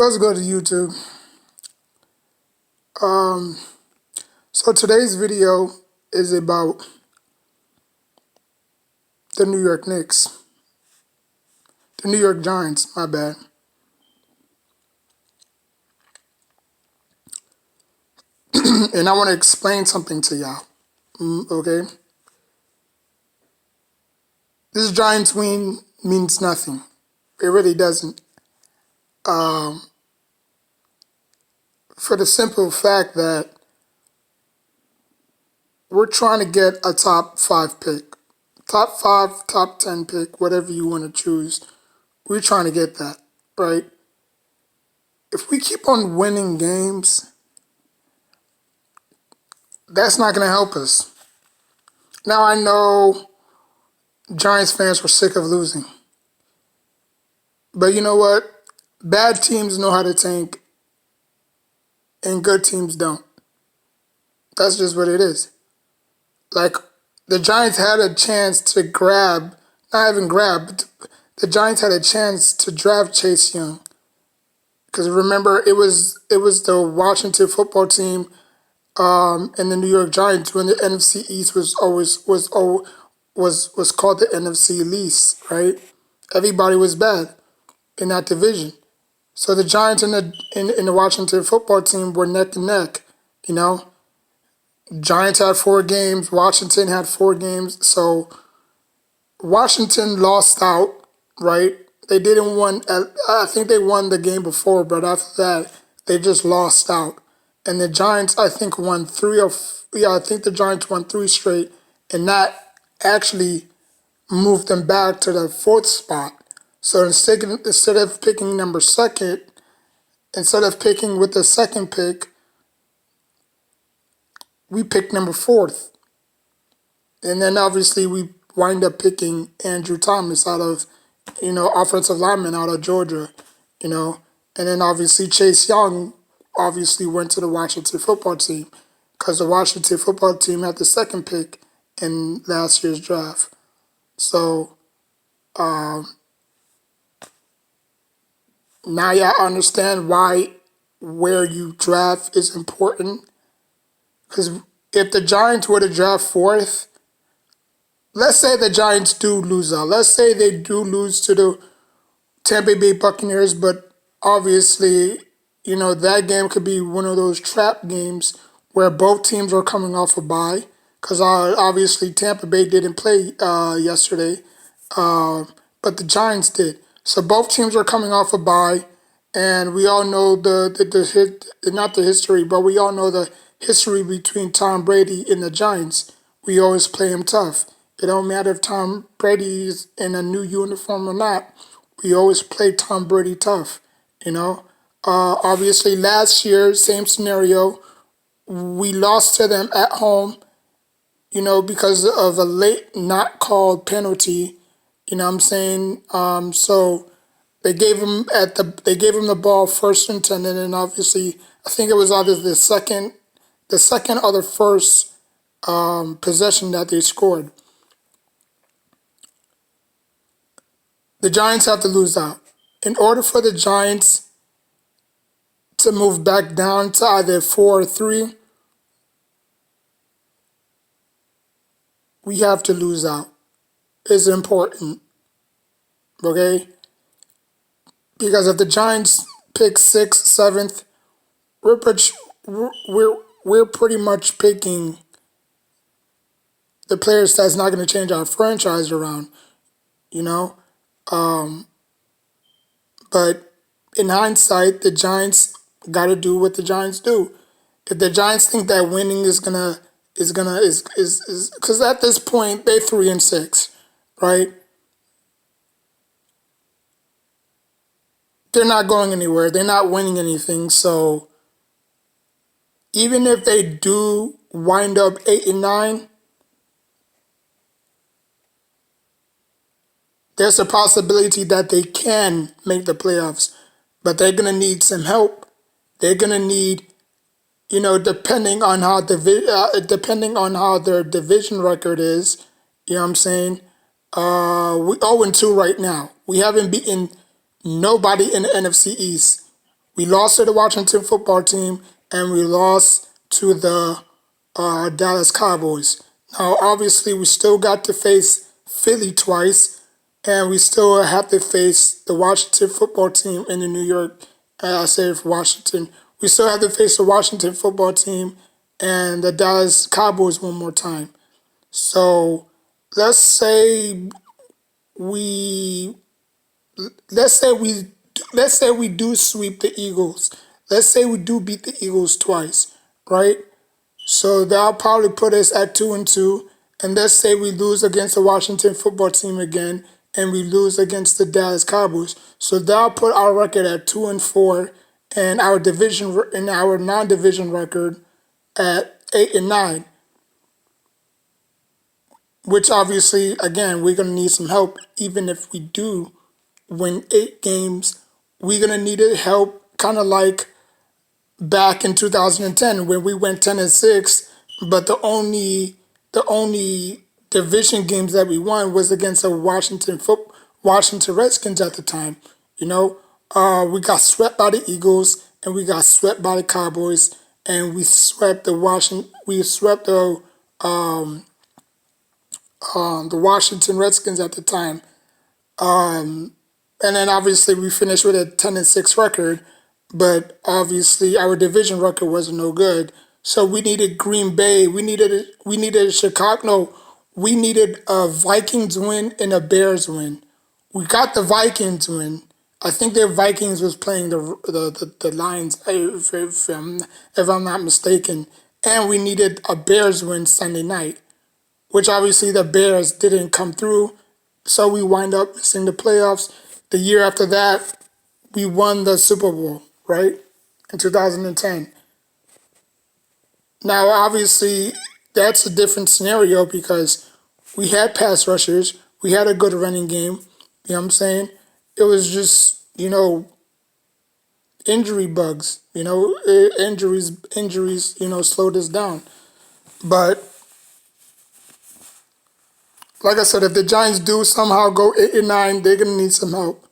Let's go to YouTube. Um, so today's video is about the New York Knicks, the New York Giants, my bad. And I want to explain something to y'all, okay? This Giants win means nothing. It really doesn't. Um, for the simple fact that we're trying to get a top 5 pick. Top 5, top 10 pick, whatever you want to choose. We're trying to get that, right? If we keep on winning games, that's not going to help us. Now I know Giants fans were sick of losing. But you know what? Bad teams know how to tank and good teams don't. That's just what it is. Like, the Giants had a chance to grab, not even grab, but the Giants had a chance to draft Chase Young. Because remember, it was the Washington football team and the New York Giants when the NFC East was called the NFC least, right? Everybody was bad in that division. So the Giants and the Washington football team were neck and neck, you know. Giants had 4 games, Washington had 4 games. So Washington lost out, right? They didn't win. I think they won the game before, but after that, they just lost out. And the Giants, I think, won 3 or I think the Giants won 3 straight, and that actually moved them back to the 4th spot. So instead of picking instead of picking with the second pick, we picked number 4th. And then obviously we wind up picking Andrew Thomas out of, offensive lineman out of Georgia, And then obviously Chase Young obviously went to the Washington football team because the Washington football team had the second pick in last year's draft. So now y'all understand where you draft is important. Because if the Giants were to draft 4th, let's say the Giants do lose out. Let's say they do lose to the Tampa Bay Buccaneers, but obviously, that game could be one of those trap games where both teams are coming off a bye. Because obviously Tampa Bay didn't play yesterday, but the Giants did. So both teams are coming off a bye, and we all know not the history, but we all know the history between Tom Brady and the Giants. We always play him tough. It don't matter if Tom Brady is in a new uniform or not. We always play Tom Brady tough, Obviously, last year, same scenario. We lost to them at home, because of a late not called penalty. You know what I'm saying? So they gave him the ball 1st and 10, and then obviously I think it was either the second or the first possession that they scored. The Giants have to lose out. In order for the Giants to move back down to either 4 or 3, we have to lose out. It's important, okay? Because if the Giants pick 6th, 7th, we're pretty much picking the players that's not going to change our franchise around, But in hindsight, the Giants got to do what the Giants do. If the Giants think that winning is because at this point they 3-6, right? They're not going anywhere. They're not winning anything. So even if they do wind up 8-9, there's a possibility that they can make the playoffs, but they're gonna need some help. They're gonna need, depending on how their division record is. You know what I'm saying? We 0-2 right now. We haven't beaten nobody in the NFC East. We lost to the Washington football team, and we lost to the Dallas Cowboys. Now, obviously, we still got to face Philly twice, and we still have to face the Washington football team in the New York. I say for Washington, we still have to face the Washington football team and the Dallas Cowboys one more time. So let's say we let's say we let's say we do sweep the Eagles. Let's say we do beat the Eagles twice, right? So that'll probably put us at 2-2. And let's say we lose against the Washington football team again, and we lose against the Dallas Cowboys. So that'll put our record at 2-4, and our division and our non-division record at 8-9. Which obviously, again, we're gonna need some help. Even if we do win 8 games, we're gonna need help, kind of like back in 2010 when we went 10-6, but the only division games that we won was against the Washington Redskins at the time. You know, we got swept by the Eagles and we got swept by the Cowboys, and we swept the Washington Redskins at the time. And then obviously we finished with a 10-6 record, but obviously our division record wasn't no good. So we needed Green Bay. We needed Chicago. No, we needed a Vikings win and a Bears win. We got the Vikings win. I think the Vikings was playing the Lions, if I'm not mistaken. And we needed a Bears win Sunday night, which obviously the Bears didn't come through. So we wind up missing the playoffs. The year after that, we won the Super Bowl, right? In 2010. Now, obviously, that's a different scenario because we had pass rushers, we had a good running game. You know what I'm saying? It was just, injury bugs. Injuries, slowed us down. But like I said, if the Giants do somehow go 8-9, they're gonna need some help.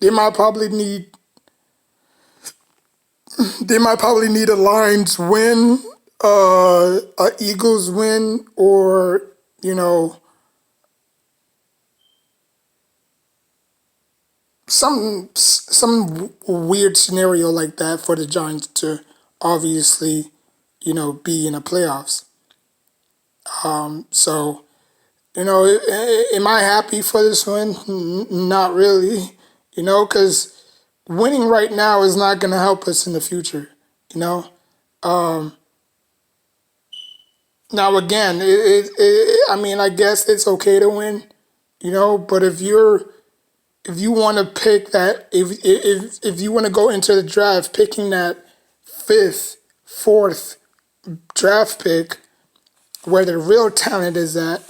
They might probably need a Lions win, a Eagles win, or some weird scenario like that for the Giants to obviously be in the playoffs. So am I happy for this win? Not really, because winning right now is not going to help us in the future. You know. Now again, I mean, I guess it's okay to win, but if you want to pick that, if you want to go into the draft picking that fifth, fourth draft pick where the real talent is at,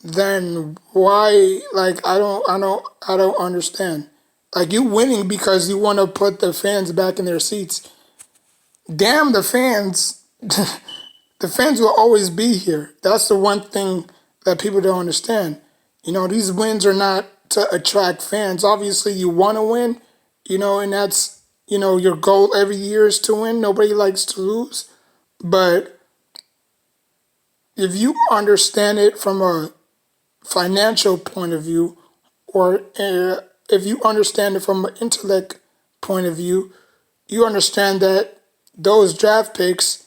then why? Like I don't understand. Like you winning because you want to put the fans back in their seats. Damn the fans. The fans will always be here. That's the one thing that people don't understand. These wins are not to attract fans. Obviously, you want to win, and that's, your goal every year is to win. Nobody likes to lose. But if you understand it from a financial point of view, or if you understand it from an intellect point of view, you understand that those draft picks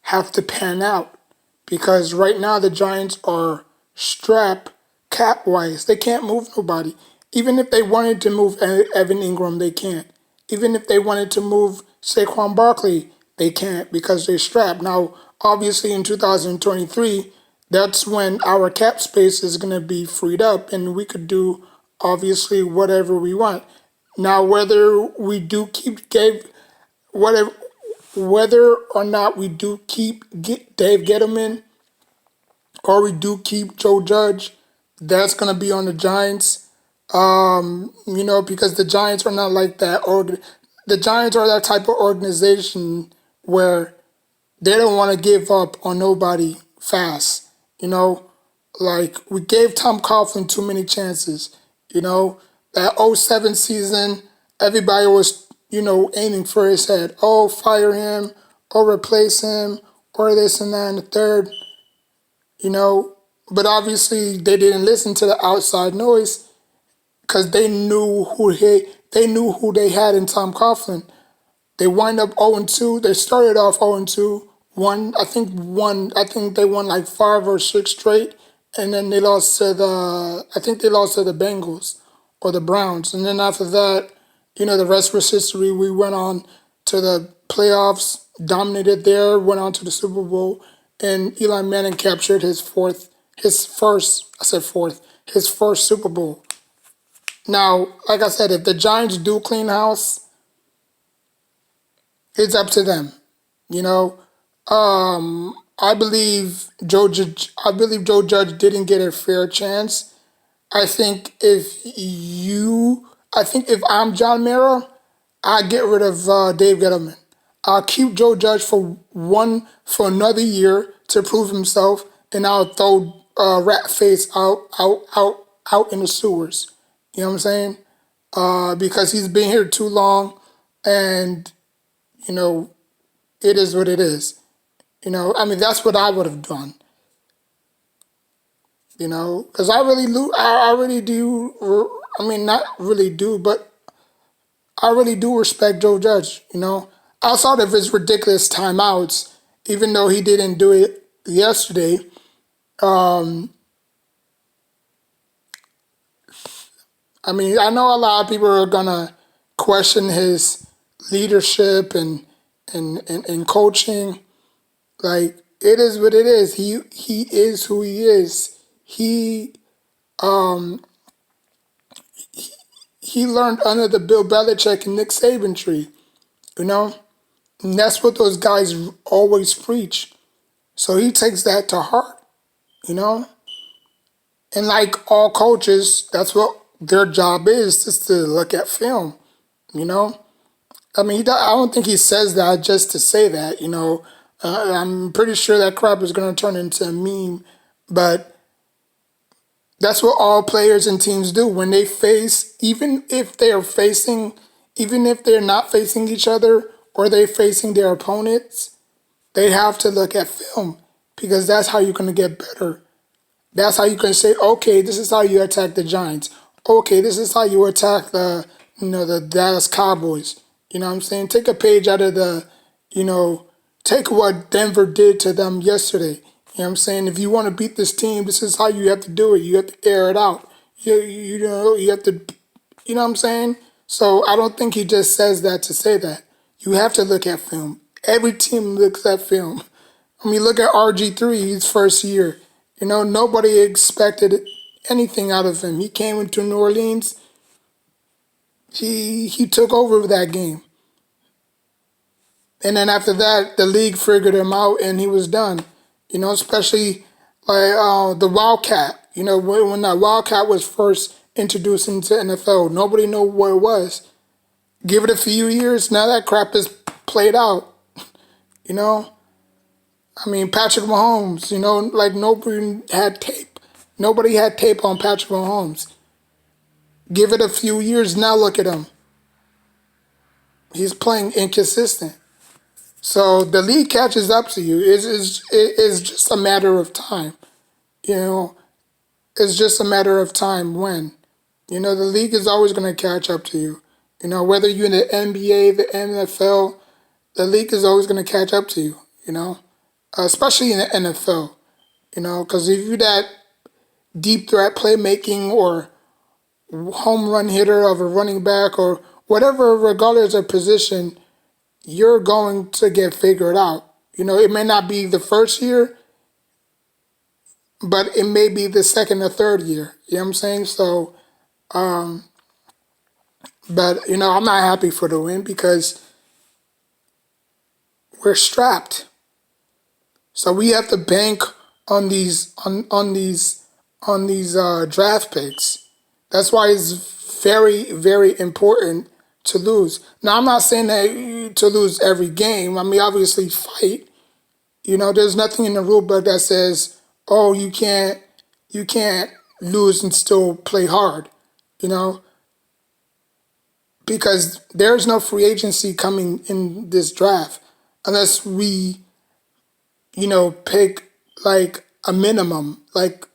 have to pan out because right now the Giants are strapped cap wise. They can't move nobody. Even if they wanted to move Evan Ingram, they can't. Even if they wanted to move Saquon Barkley, they can't because they're strapped. Now, obviously, in 2023, that's when our cap space is going to be freed up and we could do obviously whatever we want. Now, whether we do keep whatever whether or not we do keep Dave Gettleman or we do keep Joe Judge, that's gonna be on the Giants. Because the Giants are not like that. The Giants are that type of organization where they don't want to give up on nobody fast. Like we gave Tom Coughlin too many chances. You know that '07 season, everybody was, aiming for his head. Oh, fire him, or replace him, or this and that and the third, you know. But obviously, they didn't listen to the outside noise because they knew who they had in Tom Coughlin. They wind up 0-2. They started off 0-2. I think they won like 5 or 6 straight, and then they lost to I think they lost to the Bengals or the Browns, and then after that, the rest was history. We went on to the playoffs, dominated there, went on to the Super Bowl, and Eli Manning captured his first Super Bowl. Now, like I said, if the Giants do clean house, it's up to them. You know, I believe Joe Judge didn't get a fair chance. I think if I'm John Mara, I get rid of Dave Gettleman. I'll keep Joe Judge for another year to prove himself, and I'll throw Rat Face out in the sewers. You know what I'm saying? Because he's been here too long, and you know it is what it is. I mean that's what I would have done. Because I really do. I mean, not really do, but I really do respect Joe Judge. Outside of his ridiculous timeouts, even though he didn't do it yesterday. Um, I mean, I know a lot of people are gonna question his leadership and coaching. Like it is what it is. He is who he is. Um, he learned under the Bill Belichick and Nick Saban tree. You know, and that's what those guys always preach. So he takes that to heart. You know, and like all coaches, that's what their job is, just to look at film. You know, I mean, I don't think he says that just to say that. I'm pretty sure that crap is going to turn into a meme, but that's what all players and teams do when they face, even if they're not facing each other or they're facing their opponents, they have to look at film because that's how you're going to get better. That's how you can say, okay, this is how you attack the Giants. Okay, this is how you attack the Dallas Cowboys. You know what I'm saying? Take a page out of you know, take what Denver did to them yesterday. You know what I'm saying? If you want to beat this team, this is how you have to do it. You have to air it out. You have to, you know what I'm saying? So I don't think he just says that to say that. You have to look at film. Every team looks at film. I mean, look at RG3, his first year. Nobody expected anything out of him. He came into New Orleans. He took over that game. And then after that, the league figured him out and he was done. Especially like the Wildcat. When that Wildcat was first introduced into NFL, nobody knew what it was. Give it a few years, now that crap is played out. You know? I mean, Patrick Mahomes, like nobody had tape. Nobody had tape on Patrick Mahomes. Give it a few years, now look at him. He's playing inconsistent. So the league catches up to you. It's just a matter of time. You know, it's just a matter of time when. The league is always going to catch up to you. Whether you're in the NBA, the NFL, the league is always going to catch up to you, especially in the NFL, because if you're that deep threat playmaking or home run hitter of a running back or whatever, regardless of position, you're going to get figured out. It may not be the first year, but it may be the second or third year. You know what I'm saying? So, but I'm not happy for the win because we're strapped. So we have to bank on these draft picks. That's why it's very, very important to lose. Now I'm not saying that to lose every game. I mean, obviously fight. There's nothing in the rule book that says, oh, you can't lose and still play hard. You know, because there's no free agency coming in this draft unless we, pick like a minimum. Like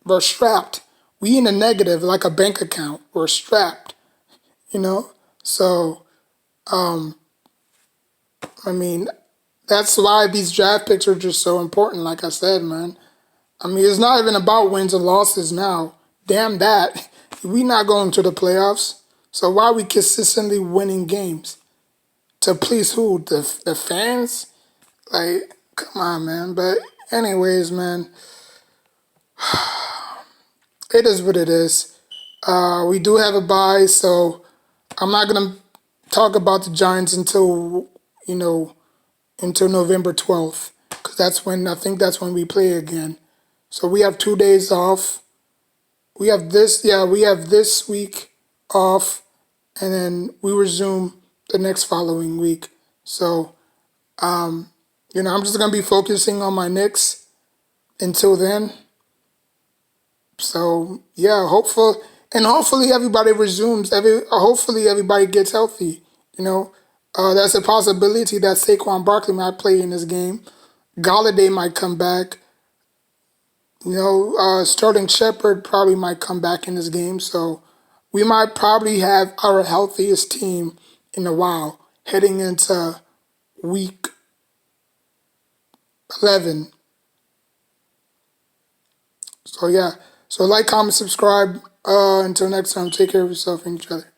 we're strapped. We in a negative like a bank account. We're strapped, you know? So, I mean, that's why these draft picks are just so important, like I said, man. I mean, it's not even about wins and losses now. Damn that. We not going to the playoffs. So why are we consistently winning games? To please who? The fans? Like, come on, man. But anyways, man, it is what it is. We do have a bye, so I'm not gonna talk about the Giants you know until November 12th, because I think that's when we play again. So we have 2 days off. We have this week off, and then we resume the next following week. So, I'm just gonna be focusing on my Knicks until then. So yeah, hopefully everybody resumes. Hopefully everybody gets healthy. You know, that's a possibility that Saquon Barkley might play in this game. Galladay might come back. Sterling Shepard probably might come back in this game. So we might probably have our healthiest team in a while heading into week 11. So yeah. So like, comment, subscribe. Until next time, take care of yourself and each other.